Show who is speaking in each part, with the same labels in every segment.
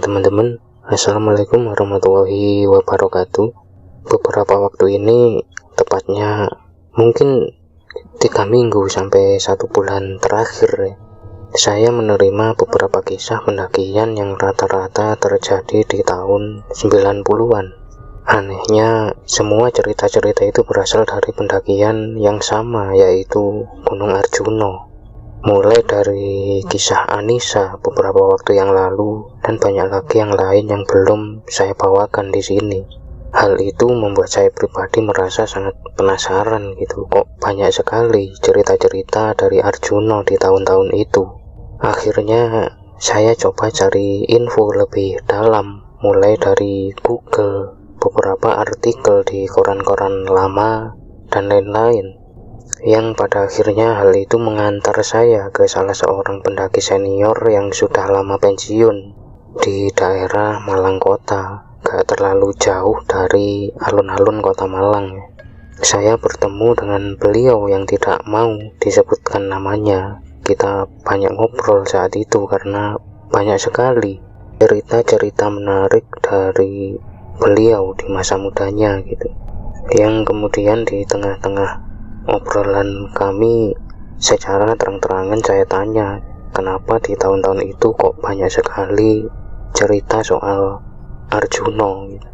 Speaker 1: teman-teman, Assalamualaikum warahmatullahi wabarakatuh. Beberapa waktu ini, tepatnya mungkin 3 minggu sampai 1 bulan terakhir, saya menerima beberapa kisah pendakian yang rata-rata terjadi di tahun 90-an. Anehnya, semua cerita-cerita itu berasal dari pendakian yang sama, yaitu Gunung Arjuna. Mulai dari kisah Anissa beberapa waktu yang lalu dan banyak lagi yang lain yang belum saya bawakan di sini. Hal itu membuat saya pribadi merasa sangat penasaran gitu, kok banyak sekali cerita-cerita dari Arjuna di tahun-tahun itu. Akhirnya saya coba cari info lebih dalam, mulai dari Google, beberapa artikel di koran-koran lama, dan lain-lain. Yang pada akhirnya hal itu mengantar saya ke salah seorang pendaki senior yang sudah lama pensiun di daerah Malang Kota, gak terlalu jauh dari alun-alun kota Malang. Saya bertemu dengan beliau yang tidak mau disebutkan namanya. Kita banyak ngobrol saat itu karena banyak sekali cerita-cerita menarik dari beliau di masa mudanya gitu, yang kemudian di tengah-tengah obrolan kami secara terang-terangan saya tanya, kenapa di tahun-tahun itu kok banyak sekali cerita soal Arjuna gitu.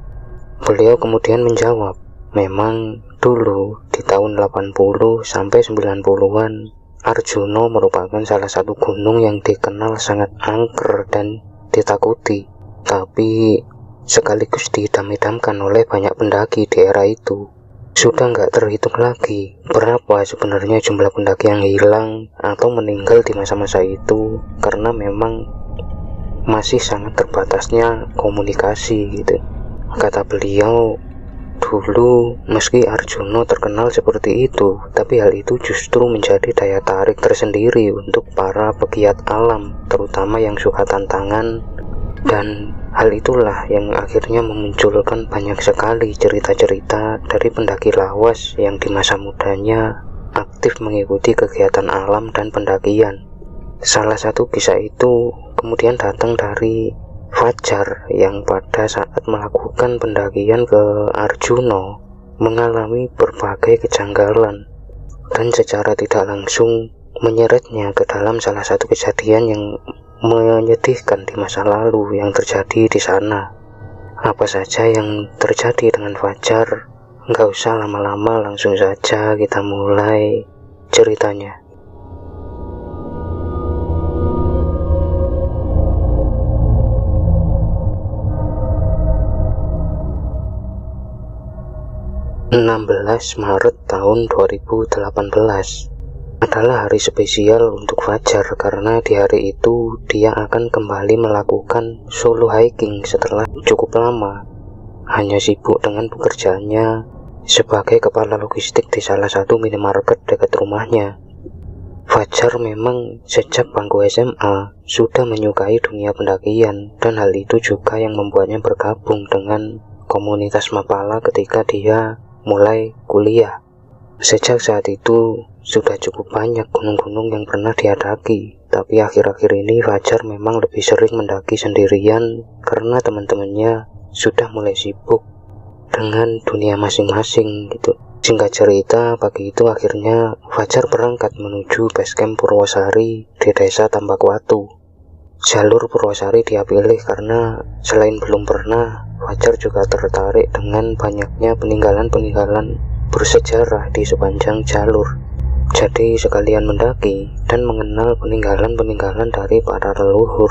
Speaker 1: Beliau kemudian menjawab, memang dulu di tahun 80 sampai 90-an Arjuna merupakan salah satu gunung yang dikenal sangat angker dan ditakuti, tapi sekaligus diidam-idamkan oleh banyak pendaki di era itu. Sudah nggak terhitung lagi berapa sebenarnya jumlah pendaki yang hilang atau meninggal di masa-masa itu, karena memang masih sangat terbatasnya komunikasi gitu. Kata beliau, dulu meski Arjuna terkenal seperti itu, tapi hal itu justru menjadi daya tarik tersendiri untuk para pegiat alam, terutama yang suka tantangan. Dan hal itulah yang akhirnya memunculkan banyak sekali cerita-cerita dari pendaki lawas yang di masa mudanya aktif mengikuti kegiatan alam dan pendakian. Salah satu kisah itu kemudian datang dari Fajar yang pada saat melakukan pendakian ke Arjuna mengalami berbagai kejanggalan dan secara tidak langsung menyeretnya ke dalam salah satu kejadian yang menyedihkan di masa lalu yang terjadi di sana. Apa saja yang terjadi dengan Fajar? Nggak usah lama-lama, langsung saja kita mulai ceritanya. Maret tahun 2018 adalah hari spesial untuk Fajar karena di hari itu dia akan kembali melakukan solo hiking setelah cukup lama hanya sibuk dengan pekerjaannya sebagai kepala logistik di salah satu minimarket dekat rumahnya. Fajar memang sejak bangku SMA sudah menyukai dunia pendakian, dan hal itu juga yang membuatnya bergabung dengan komunitas Mapala ketika dia mulai kuliah. Sejak saat itu sudah cukup banyak gunung-gunung yang pernah dihadaki, tapi akhir-akhir ini Fajar memang lebih sering mendaki sendirian karena teman-temannya sudah mulai sibuk dengan dunia masing-masing gitu. Singkat cerita, pagi itu akhirnya Fajar berangkat menuju basecamp Purwosari di desa Tambakwatu. Jalur Purwosari dia pilih karena selain belum pernah, Fajar juga tertarik dengan banyaknya peninggalan-peninggalan bersejarah di sepanjang jalur. Jadi sekalian mendaki dan mengenal peninggalan-peninggalan dari para leluhur.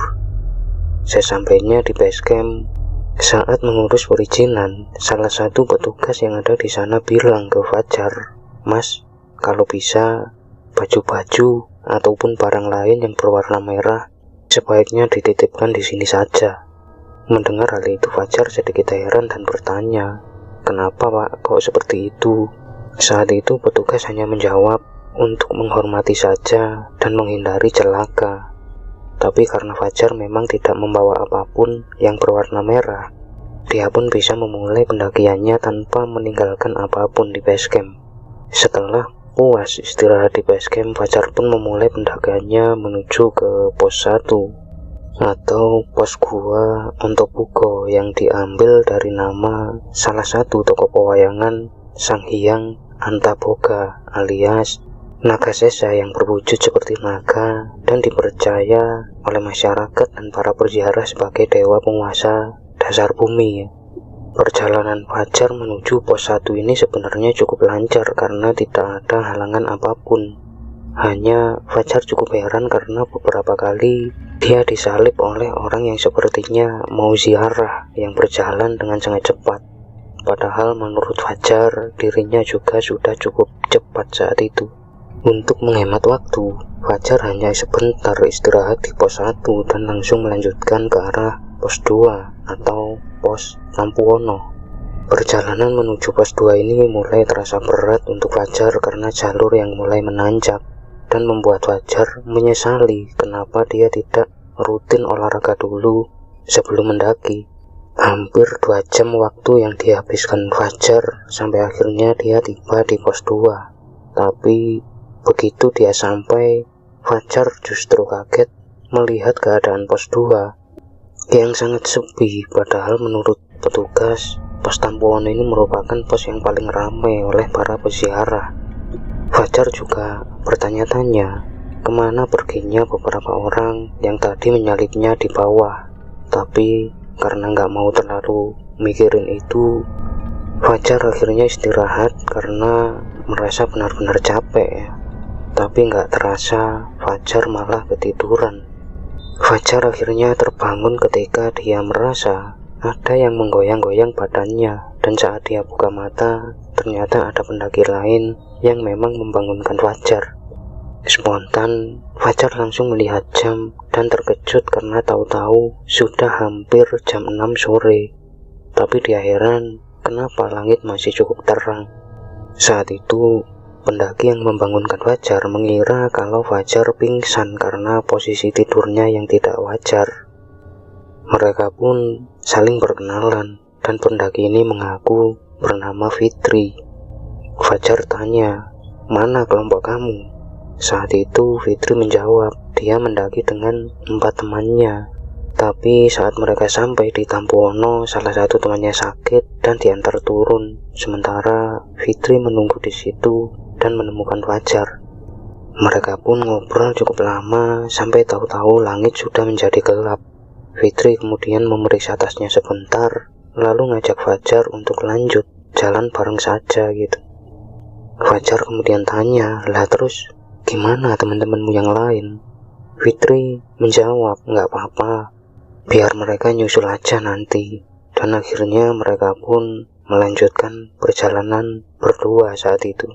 Speaker 1: Sesampainya di basecamp, saat mengurus perizinan, salah satu petugas yang ada di sana bilang ke Fajar, "Mas, kalau bisa baju-baju ataupun barang lain yang berwarna merah sebaiknya dititipkan di sini saja." Mendengar hal itu Fajar sedikit heran dan bertanya, "Kenapa Pak, kok seperti itu?" Saat itu petugas hanya menjawab, untuk menghormati saja dan menghindari celaka. Tapi karena Fajar memang tidak membawa apapun yang berwarna merah, dia pun bisa memulai pendakiannya tanpa meninggalkan apapun di basecamp. Setelah puas istirahat di basecamp, Fajar pun memulai pendakiannya menuju ke pos 1. atau pos gua Ontopugo yang diambil dari nama salah satu tokoh pewayangan Sang Hyang Antaboga alias naga sesa yang berwujud seperti naga dan dipercaya oleh masyarakat dan para berziarah sebagai dewa penguasa dasar bumi. Perjalanan Fajar menuju pos 1 ini sebenarnya cukup lancar karena tidak ada halangan apapun. Hanya Fajar cukup heran karena beberapa kali dia disalip oleh orang yang sepertinya mau ziarah yang berjalan dengan sangat cepat. Padahal menurut Fajar, dirinya juga sudah cukup cepat saat itu. Untuk menghemat waktu, Fajar hanya sebentar istirahat di pos 1 dan langsung melanjutkan ke arah pos 2 atau pos Tampuono. Perjalanan menuju pos 2 ini mulai terasa berat untuk Fajar karena jalur yang mulai menanjak dan membuat Fajar menyesali kenapa dia tidak rutin olahraga dulu sebelum mendaki. Hampir 2 jam waktu yang dihabiskan Fajar sampai akhirnya dia tiba di pos 2. Tapi begitu dia sampai, Fajar justru kaget melihat keadaan pos 2 yang sangat sepi, padahal menurut petugas, pos Tampuono ini merupakan pos yang paling ramai oleh para peziarah. Fajar juga bertanya-tanya kemana perginya beberapa orang yang tadi menyalipnya di bawah. Tapi karena nggak mau terlalu mikirin itu, Fajar akhirnya istirahat karena merasa benar-benar capek. Tapi nggak terasa Fajar malah ketiduran. Fajar akhirnya terbangun ketika dia merasa ada yang menggoyang-goyang badannya, dan saat dia buka mata, ternyata ada pendaki lain yang memang membangunkan Fajar. Spontan, Fajar langsung melihat jam dan terkejut karena tahu-tahu sudah hampir jam 6 sore. Tapi dia heran kenapa langit masih cukup terang. Saat itu, pendaki yang membangunkan Fajar mengira kalau Fajar pingsan karena posisi tidurnya yang tidak wajar. Mereka pun saling berkenalan dan pendaki ini mengaku bernama Fitri. Fajar tanya, "Mana kelompok kamu?" Saat itu Fitri menjawab, dia mendaki dengan 4 temannya. Tapi saat mereka sampai di Tampuono, salah satu temannya sakit dan diantar turun. Sementara Fitri menunggu di situ dan menemukan Fajar. Mereka pun ngobrol cukup lama sampai tahu-tahu langit sudah menjadi gelap. Fitri kemudian memeriksa tasnya sebentar, lalu ngajak Fajar untuk lanjut jalan bareng saja gitu. Fajar kemudian tanya, "Lah terus gimana teman-temanmu yang lain?" Fitri menjawab, "Nggak apa-apa, biar mereka nyusul aja nanti." Dan akhirnya mereka pun melanjutkan perjalanan berdua saat itu.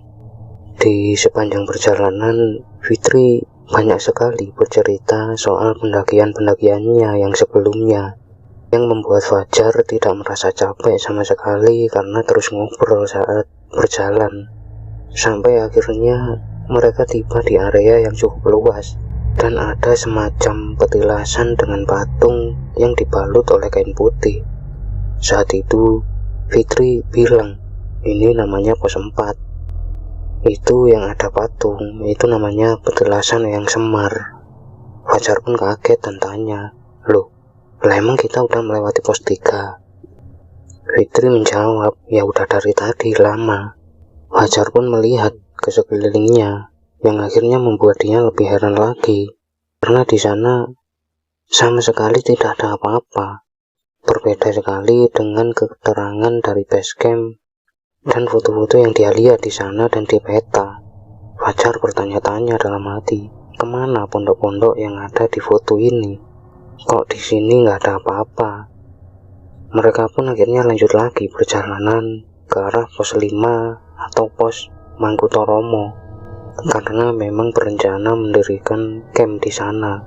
Speaker 1: Di sepanjang perjalanan, Fitri banyak sekali bercerita soal pendakian-pendakiannya yang sebelumnya, yang membuat Fajar tidak merasa capek sama sekali karena terus ngobrol saat berjalan. Sampai akhirnya mereka tiba di area yang cukup luas dan ada semacam petilasan dengan patung yang dibalut oleh kain putih. Saat itu Fitri bilang, "Ini namanya pos 4. Itu yang ada patung, itu namanya petilasan yang Semar." Fajar pun kaget dan tanya, "Loh, lah emang kita udah melewati pos 3? Fitri menjawab, "Ya udah dari tadi lama." Fajar pun melihat ke sekelilingnya, yang akhirnya membuat dia lebih heran lagi, karena di sana sama sekali tidak ada apa-apa. Berbeda sekali dengan keterangan dari base camp dan foto-foto yang dia lihat di sana dan di peta. Fajar bertanya-tanya dalam hati, kemana pondok-pondok yang ada di foto ini? Kok di sini nggak ada apa-apa? Mereka pun akhirnya lanjut lagi perjalanan ke arah pos 5 atau pos Mangkutoromo, karena memang berencana mendirikan camp di sana.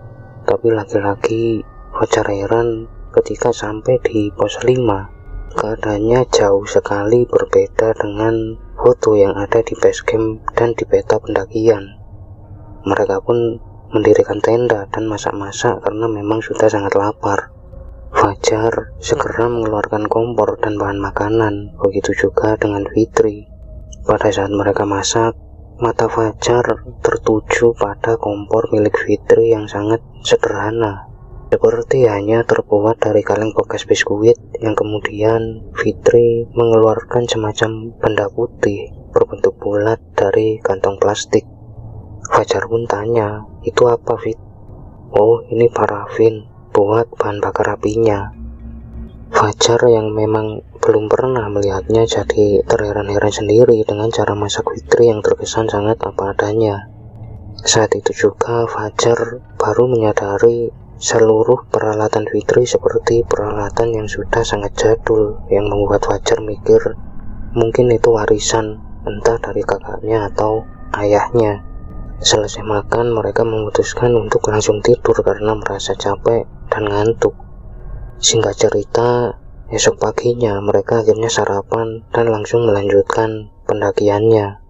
Speaker 1: Tapi lagi-lagi Fajar heran ketika sampai di pos 5. Keadaannya jauh sekali berbeda dengan foto yang ada di base camp dan di peta pendakian. Mereka pun mendirikan tenda dan masak-masak karena memang sudah sangat lapar. Fajar segera mengeluarkan kompor dan bahan makanan, begitu juga dengan Fitri. Pada saat mereka masak, mata Fajar tertuju pada kompor milik Fitri yang sangat sederhana. seperti hanya terbuat dari kaleng bekas biskuit yang kemudian Fitri mengeluarkan semacam benda putih berbentuk bulat dari kantong plastik. Fajar pun tanya, "Itu apa, Fit?" "Oh, ini parafin buat bahan bakar apinya." Fajar yang memang belum pernah melihatnya jadi terheran-heran sendiri dengan cara masak Fitri yang terkesan sangat apa adanya. Saat itu juga Fajar baru menyadari seluruh peralatan Fitri seperti peralatan yang sudah sangat jadul, yang membuat Fajar mikir mungkin itu warisan entah dari kakaknya atau ayahnya. Selesai makan, mereka memutuskan untuk langsung tidur karena merasa capek dan ngantuk. Singkat cerita, esok paginya mereka akhirnya sarapan dan langsung melanjutkan pendakiannya.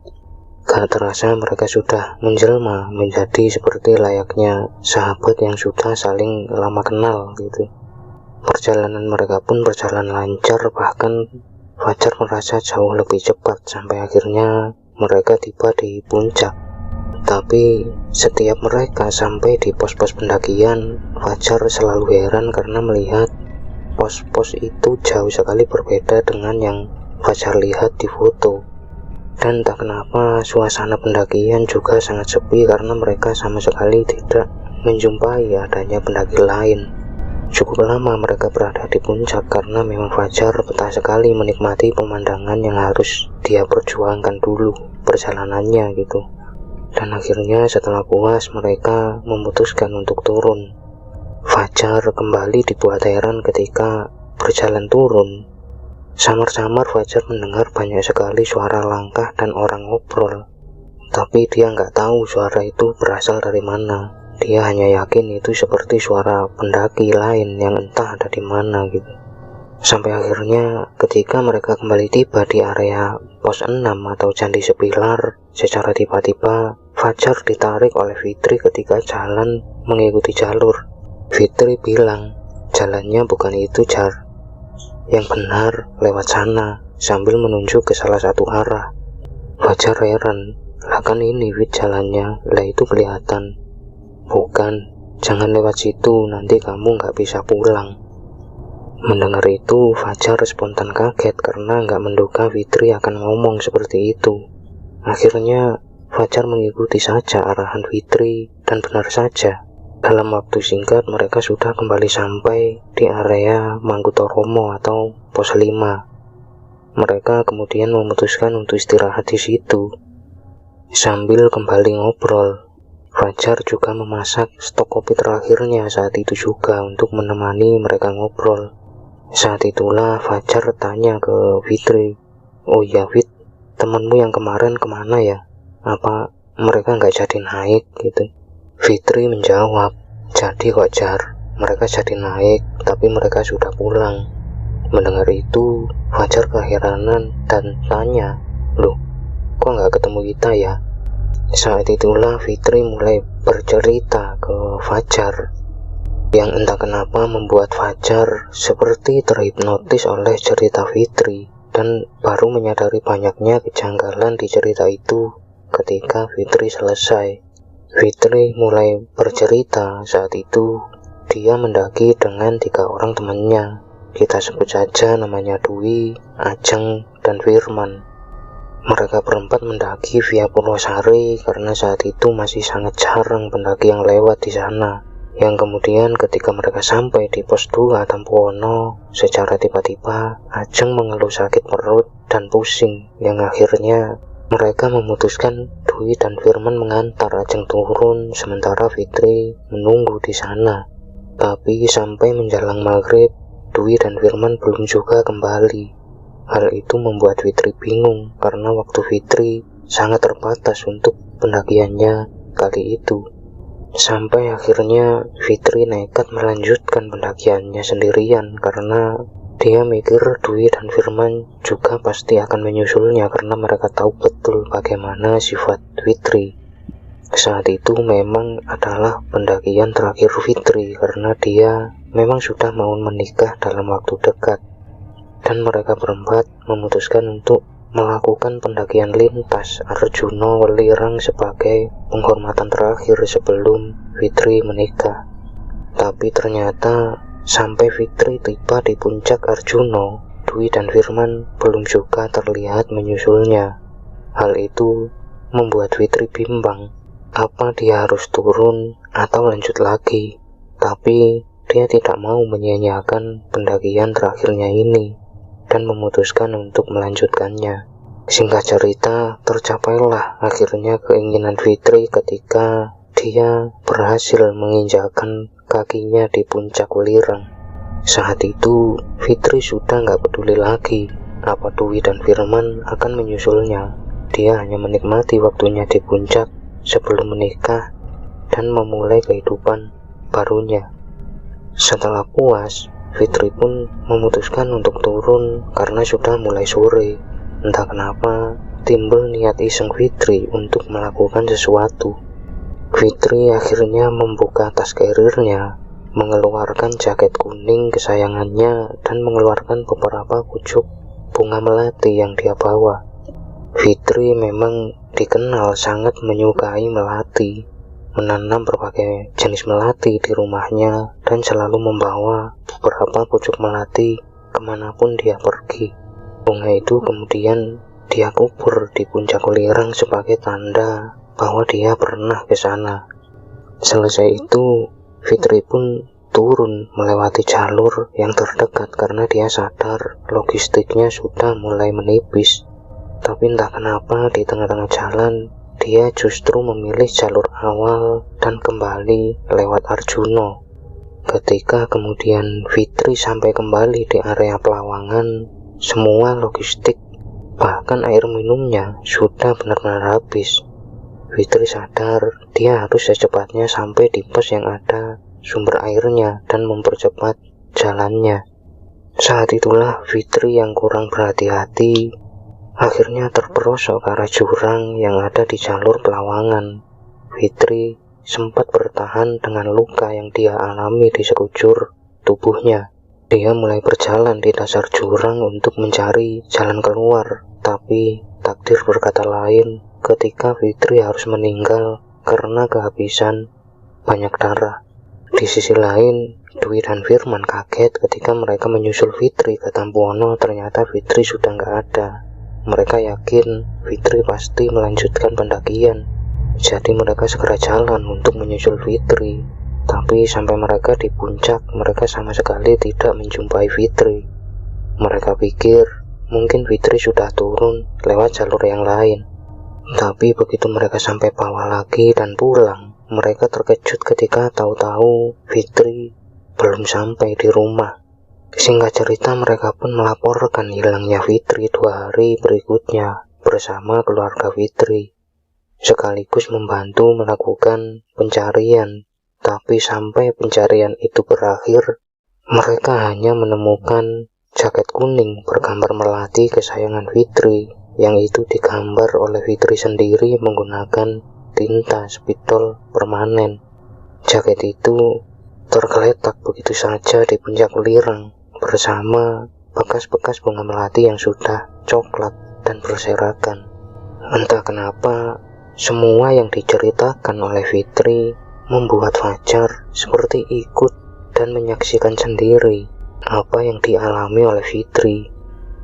Speaker 1: Gak terasa mereka sudah menjelma menjadi seperti layaknya sahabat yang sudah saling lama kenal gitu. Perjalanan mereka pun berjalan lancar, bahkan Fajar merasa jauh lebih cepat sampai akhirnya mereka tiba di puncak. Tapi setiap mereka sampai di pos-pos pendakian, Fajar selalu heran karena melihat pos-pos itu jauh sekali berbeda dengan yang Fajar lihat di foto. Dan tak kenapa suasana pendakian juga sangat sepi karena mereka sama sekali tidak menjumpai adanya pendaki lain. Cukup lama mereka berada di puncak karena memang Fajar betah sekali menikmati pemandangan yang harus dia perjuangkan dulu perjalanannya gitu. Dan akhirnya setelah puas mereka memutuskan untuk turun. Fajar kembali dibuat heran ketika berjalan turun. Samar-samar Fajar mendengar banyak sekali suara langkah dan orang ngobrol. Tapi dia nggak tahu suara itu berasal dari mana. Dia hanya yakin itu seperti suara pendaki lain yang entah ada di mana gitu. Sampai akhirnya ketika mereka kembali tiba di area pos 6 atau Candi Sepilar, secara tiba-tiba Fajar ditarik oleh Fitri ketika jalan mengikuti jalur. Fitri bilang, "Jalannya bukan itu, Jar. Yang benar lewat sana," sambil menunjuk ke salah satu arah. Fajar heran, "Lah kan ini Fit jalannya, lah itu kelihatan." "Bukan, jangan lewat situ, nanti kamu nggak bisa pulang." Mendengar itu, Fajar spontan kaget karena nggak menduga Fitri akan ngomong seperti itu. Akhirnya Fajar mengikuti saja arahan Fitri dan benar saja. Dalam waktu singkat mereka sudah kembali sampai di area Mangkutoromo atau pos 5. Mereka kemudian memutuskan untuk istirahat di situ. Sambil kembali ngobrol, Fajar juga memasak stok kopi terakhirnya saat itu juga untuk menemani mereka ngobrol. Saat itulah Fajar tanya ke Fitri, "Oh ya Fit, temanmu yang kemarin kemana ya? Apa mereka nggak jadi naik gitu?" Fitri menjawab, "Jadi kok Jar, mereka jadi naik, tapi mereka sudah pulang." Mendengar itu, Fajar keheranan dan tanya, "Loh, kok nggak ketemu kita ya?" Saat itulah Fitri mulai bercerita ke Fajar, yang entah kenapa membuat Fajar seperti terhipnotis oleh cerita Fitri, dan baru menyadari banyaknya kejanggalan di cerita itu ketika Fitri selesai. Fitri mulai bercerita saat itu dia mendaki dengan 3 orang temannya. Kita sebut saja namanya Dwi, Ajeng, dan Firman. Mereka berempat mendaki via Purwosari karena saat itu masih sangat jarang pendaki yang lewat di sana. Yang kemudian ketika mereka sampai di pos 2 Tampuwono, secara tiba-tiba Ajeng mengeluh sakit perut dan pusing, yang akhirnya mereka memutuskan Dwi dan Firman mengantar Ajeng turun sementara Fitri menunggu di sana. Tapi sampai menjelang maghrib, Dwi dan Firman belum juga kembali. Hal itu membuat Fitri bingung karena waktu Fitri sangat terbatas untuk pendakiannya kali itu. Sampai akhirnya Fitri nekat melanjutkan pendakiannya sendirian karena dia mikir Dwi dan Firman juga pasti akan menyusulnya karena mereka tahu betul bagaimana sifat Fitri. Saat itu memang adalah pendakian terakhir Fitri karena dia memang sudah mau menikah dalam waktu dekat. Dan mereka berempat memutuskan untuk melakukan pendakian lintas Arjuna Welirang sebagai penghormatan terakhir sebelum Fitri menikah. Tapi ternyata sampai Fitri tiba di puncak Arjuna, Dwi dan Firman belum juga terlihat menyusulnya. Hal itu membuat Fitri bimbang, apa dia harus turun atau lanjut lagi. Tapi dia tidak mau menyia-nyiakan pendakian terakhirnya ini dan memutuskan untuk melanjutkannya. Singkat cerita, tercapailah akhirnya keinginan Fitri ketika dia berhasil menginjakkan kakinya di puncak Welirang. Saat itu, Fitri sudah gak peduli lagi apa Dwi dan Firman akan menyusulnya. Dia hanya menikmati waktunya di puncak sebelum menikah dan memulai kehidupan barunya. Setelah puas, Fitri pun memutuskan untuk turun karena sudah mulai sore. Entah kenapa, timbul niat iseng Fitri untuk melakukan sesuatu. Fitri akhirnya membuka tas carrier-nya, mengeluarkan jaket kuning kesayangannya, dan mengeluarkan beberapa pucuk bunga melati yang dia bawa. Fitri memang dikenal sangat menyukai melati, menanam berbagai jenis melati di rumahnya, dan selalu membawa beberapa pucuk melati kemanapun dia pergi. Bunga itu kemudian dia kubur di puncak Welirang sebagai tanda bahwa dia pernah ke sana. Selesai itu, Fitri pun turun melewati jalur yang terdekat karena dia sadar logistiknya sudah mulai menipis. Tapi entah kenapa di tengah-tengah jalan dia justru memilih jalur awal dan kembali lewat Arjuna. Ketika kemudian Fitri sampai kembali di area Pelawangan, semua logistik, bahkan air minumnya sudah benar-benar habis. Fitri sadar dia harus secepatnya sampai di pos yang ada sumber airnya dan mempercepat jalannya. Saat itulah Fitri yang kurang berhati-hati akhirnya terperosok ke arah jurang yang ada di jalur Pelawangan. Fitri sempat bertahan dengan luka yang dia alami di sekujur tubuhnya. Dia mulai berjalan di dasar jurang untuk mencari jalan keluar, tapi takdir berkata lain ketika Fitri harus meninggal karena kehabisan banyak darah. Di sisi lain, Dwi dan Firman kaget ketika mereka menyusul Fitri ke Tampuono. Ternyata Fitri sudah nggak ada. Mereka yakin Fitri pasti melanjutkan pendakian, jadi mereka segera jalan untuk menyusul Fitri. Tapi sampai mereka di puncak, mereka sama sekali tidak menjumpai Fitri. Mereka pikir mungkin Fitri sudah turun lewat jalur yang lain. Tapi begitu mereka sampai bawah lagi dan pulang, mereka terkejut ketika tahu-tahu Fitri belum sampai di rumah. Singkat cerita, mereka pun melaporkan hilangnya Fitri 2 hari berikutnya bersama keluarga Fitri, sekaligus membantu melakukan pencarian. Tapi sampai pencarian itu berakhir, mereka hanya menemukan jaket kuning bergambar melati kesayangan Fitri, yang itu digambar oleh Fitri sendiri menggunakan tinta spidol permanen. Jaket itu tergeletak begitu saja di puncak Welirang bersama bekas-bekas bunga melati yang sudah coklat dan berserakan. Entah kenapa, semua yang diceritakan oleh Fitri membuat Fajar seperti ikut dan menyaksikan sendiri apa yang dialami oleh Fitri.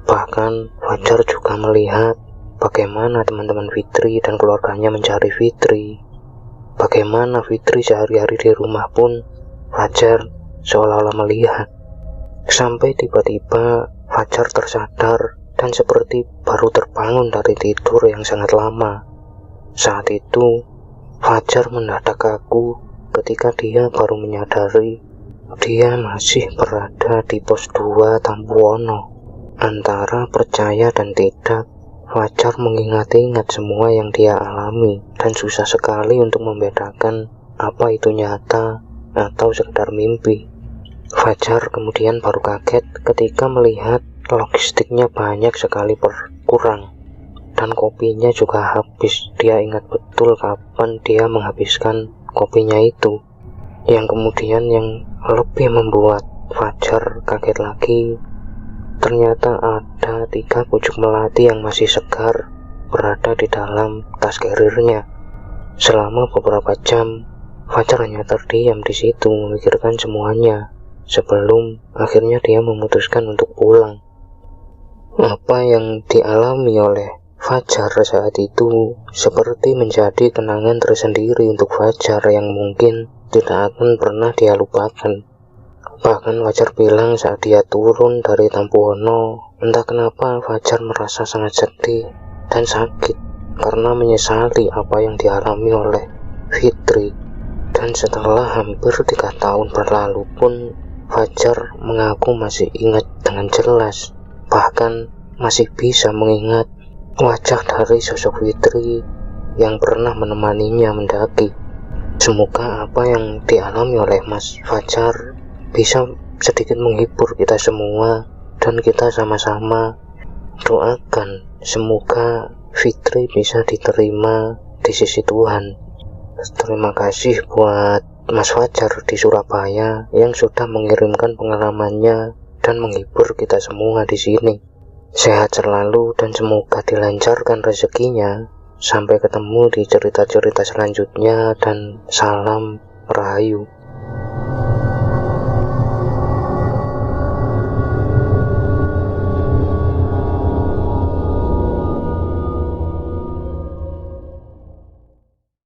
Speaker 1: Bahkan Fajar juga melihat bagaimana teman-teman Fitri dan keluarganya mencari Fitri. Bagaimana Fitri sehari-hari di rumah pun Fajar seolah-olah melihat. Sampai tiba-tiba Fajar tersadar dan seperti baru terbangun dari tidur yang sangat lama. Saat itu Fajar mendadak kaku ketika dia baru menyadari dia masih berada di pos 2 Tampuono. Antara percaya dan tidak, Fajar mengingat-ingat semua yang dia alami dan susah sekali untuk membedakan apa itu nyata atau sekedar mimpi. Fajar kemudian baru kaget ketika melihat logistiknya banyak sekali berkurang dan kopinya juga habis. Dia ingat betul kapan dia menghabiskan kopinya itu. Yang kemudian yang lebih membuat Fajar kaget lagi, ternyata ada 3 pucuk melati yang masih segar berada di dalam tas carrier-nya. Selama beberapa jam Fajar hanya terdiam di situ memikirkan semuanya sebelum akhirnya dia memutuskan untuk pulang. Apa yang dialami oleh Fajar saat itu seperti menjadi kenangan tersendiri untuk Fajar yang mungkin tidak akan pernah dia lupakan. Bahkan Fajar bilang saat dia turun dari Tampuhono, entah kenapa Fajar merasa sangat sedih dan sakit karena menyesali apa yang dialami oleh Fitri. Dan setelah hampir 3 tahun berlalu pun, Fajar mengaku masih ingat dengan jelas, bahkan masih bisa mengingat wajah dari sosok Fitri yang pernah menemaninya mendaki. Semoga apa yang dialami oleh Mas Fajar bisa sedikit menghibur kita semua, dan kita sama-sama doakan semoga Fitri bisa diterima di sisi Tuhan. Terima kasih buat Mas Fajar di Surabaya yang sudah mengirimkan pengalamannya dan menghibur kita semua di sini. Sehat selalu dan semoga dilancarkan rezekinya. Sampai ketemu di cerita-cerita selanjutnya dan salam Rahayu.